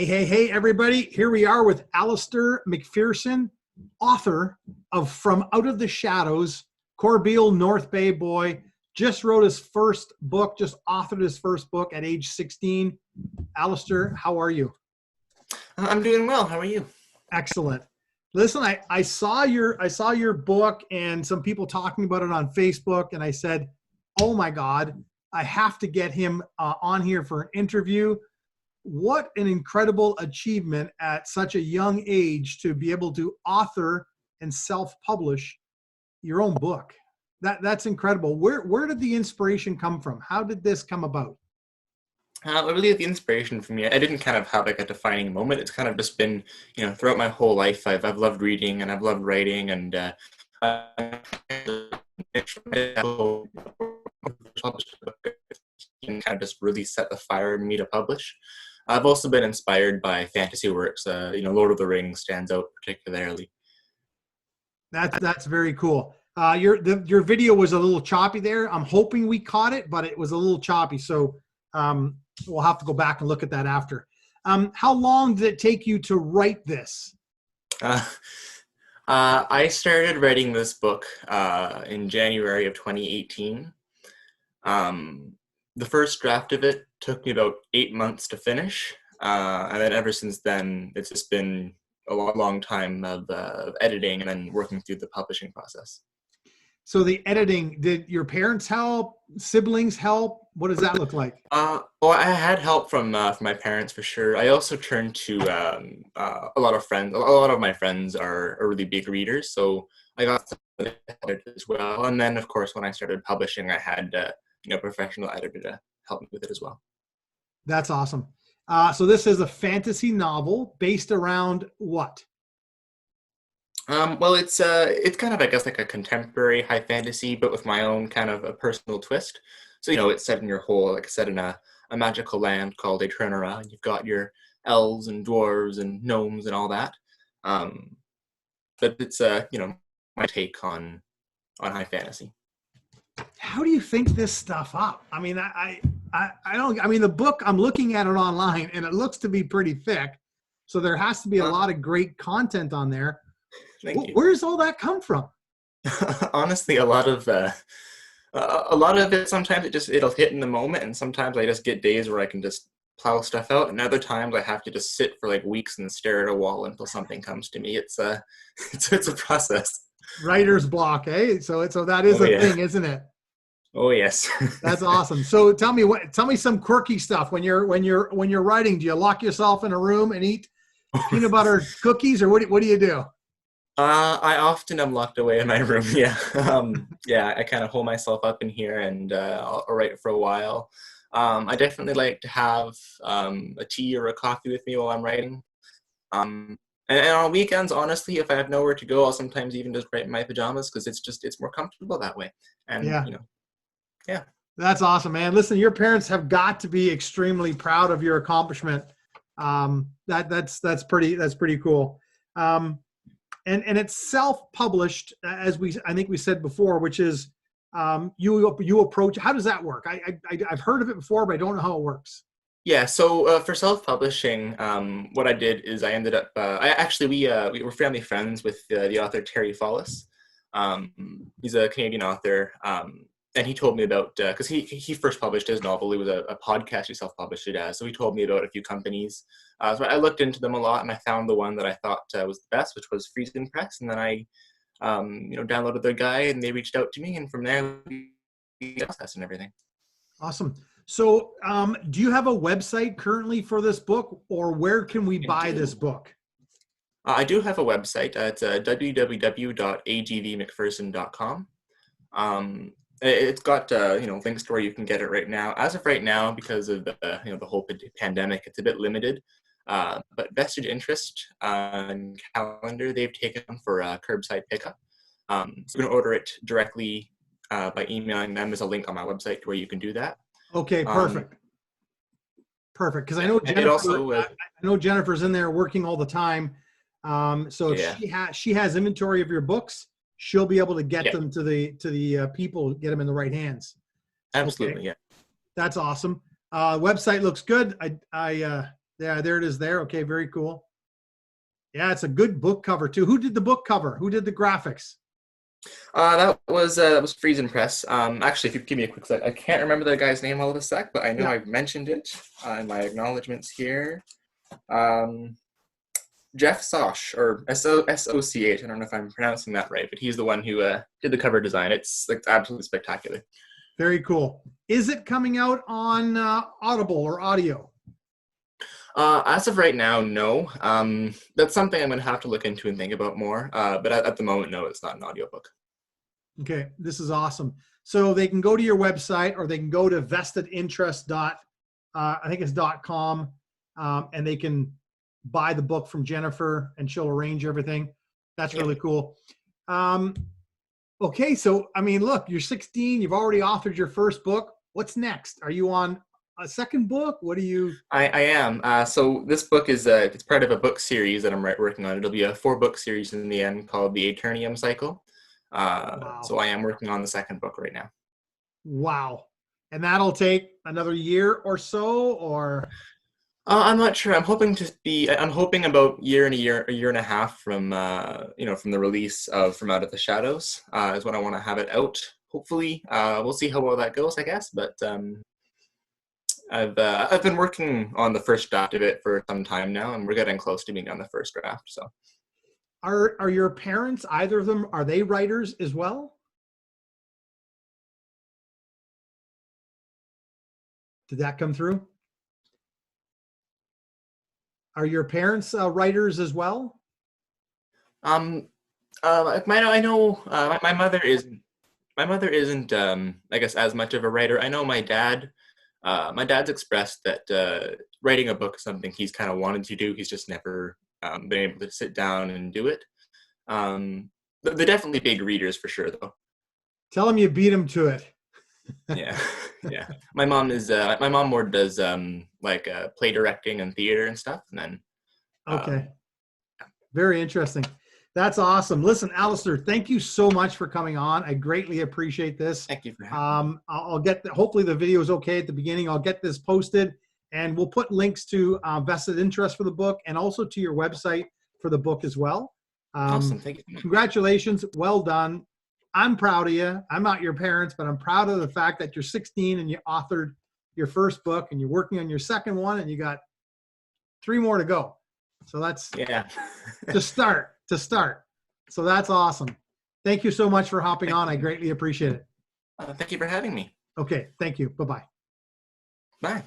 Hey, everybody. Here we are with Alastair McPherson, author of From Out of the Shadows, Corbeil, North Bay boy. Just wrote his first book, just authored his first book at age 16. Alastair, how are you? I'm doing well. How are you? Excellent. Listen, I saw your book and some people talking about it on Facebook, and I said, oh my God, I have to get him on here for an interview. What an incredible achievement at such a young age to be able to author and self-publish your own book. That's incredible. Where did the inspiration come from? How did this come about? Really, the inspiration for me, I didn't kind of have like a defining moment. It's kind of just been, throughout my whole life, I've loved reading and I've loved writing, and kind of just really set the fire in me to publish. I've also been inspired by fantasy works. Lord of the Rings stands out particularly. That's very cool. Your video was a little choppy there. I'm hoping we caught it, but it was a little choppy. So we'll have to go back and look at that after. How long did it take you to write this? I started writing this book in January of 2018. The first draft of it took me about 8 months to finish. And then ever since then, it's just been a long time of editing and then working through the publishing process. So the editing, did your parents help? Siblings help? What does that look like? Well, I had help from my parents for sure. I also turned to a lot of friends. A lot of my friends are really big readers, so I got some editors as well. And then, of course, when I started publishing, I had a professional editor to help me with it as well. That's awesome. So this is a fantasy novel based around what? Well, it's kind of, I guess, like a contemporary high fantasy, but with my own kind of a personal twist. So, it's set in your whole, like I said, in a magical land called Aeternium, and you've got your elves and dwarves and gnomes and all that. But it's, my take on high fantasy. How do you think this stuff up? I mean, I don't, I mean, the book, I'm looking at it online and it looks to be pretty thick. So there has to be a lot of great content on there. Thank you. Where does all that come from? Honestly, a lot of it, sometimes it'll hit in the moment, and sometimes I just get days where I can just plow stuff out, and other times I have to just sit for like weeks and stare at a wall until something comes to me. It's a process. Writer's block, eh? So that is a thing, isn't it? Oh yes. That's awesome. So tell me some quirky stuff when you're writing. Do you lock yourself in a room and eat peanut butter cookies, or what do you do? I often am locked away in my room. Yeah. I kind of hold myself up in here and I'll write for a while. I definitely like to have a tea or a coffee with me while I'm writing. And on weekends, honestly, if I have nowhere to go, I'll sometimes even just write in my pajamas because it's more comfortable that way. And yeah. That's awesome, man. Listen, your parents have got to be extremely proud of your accomplishment. That's pretty cool. And it's self-published, as I think we said before, which is you approach. How does that work? I've heard of it before, but I don't know how it works. Yeah, so for self-publishing, what I did is I ended up. We were family friends with the author Terry Follis. He's a Canadian author, and he told me about because he first published his novel. It was a podcast he self-published it as. So he told me about a few companies. So I looked into them a lot, and I found the one that I thought was the best, which was Friesen Press. And then I, downloaded their guide, and they reached out to me, and from there, we process and everything. Awesome. So, do you have a website currently for this book, or where can we buy this book? I do have a website. It's www.agvmcpherson.com. It's got links to where you can get it right now. As of right now, because of the whole pandemic, it's a bit limited. But Vestige Interest and Calendar, they've taken for curbside pickup. So you can order it directly by emailing them. There's a link on my website where you can do that. Okay, perfect. Perfect, because I know Jennifer. I know Jennifer's in there working all the time. So if she has inventory of your books, she'll be able to get them to the people, get them in the right hands. Absolutely, okay. Yeah. That's awesome. Website looks good. Yeah, there it is there. Okay, very cool. Yeah, it's a good book cover too. Who did the book cover? Who did the graphics? That was Friesen Press. Actually, if you give me a quick sec, I can't remember the guy's name all of a sec, but I know Yeah. I've mentioned it in my acknowledgments here. Jeff Soch, or Soch. I don't know if I'm pronouncing that right, but he's the one who did the cover design. It's like absolutely spectacular. Very cool. Is it coming out on Audible or audio? As of right now, no. That's something I'm going to have to look into and think about more. But at the moment, no, it's not an audiobook. Okay, this is awesome. So they can go to your website, or they can go to vestedinterest I think it's .com, and they can buy the book from Jennifer, and she'll arrange everything. That's really cool. Okay, so I mean, look, you're 16. You've already authored your first book. What's next? Are you on a second book? What do you? I am. So this book is it's part of a book series that I'm working on. It'll be a 4-book series in the end called the Aeternium Cycle. Wow. So I am working on the second book right now. Wow. And that'll take another year or so, or? I'm not sure. I'm hoping about a year and a half from from the release of From Out of the Shadows is when I want to have it out. Hopefully, we'll see how well that goes, I guess. But I've been working on the first draft of it for some time now, and we're getting close to being on the first draft. So, are your parents, either of them, are they writers as well? Did that come through? Are your parents writers as well? I know my mother isn't. My mother isn't, I guess, as much of a writer. I know my dad. My dad's expressed that writing a book is something he's kind of wanted to do. He's just never been able to sit down and do it. They're definitely big readers for sure, though. Tell them you beat them to it. Yeah, yeah. My mom more does play directing and theater and stuff, and then. Okay. Very interesting. That's awesome. Listen, Alastair, thank you so much for coming on. I greatly appreciate this. Thank you for having me. I'll get hopefully the video is okay at the beginning. I'll get this posted, and we'll put links to vested interest for the book, and also to your website for the book as well. Awesome. Thank you. Congratulations. Well done. I'm proud of you. I'm not your parents, but I'm proud of the fact that you're 16 and you authored your first book, and you're working on your second one, and you got 3 more to go. So that's to start. So that's awesome. Thank you so much for hopping on. I greatly appreciate it. Thank you for having me. Okay. Thank you. Bye-bye. Bye.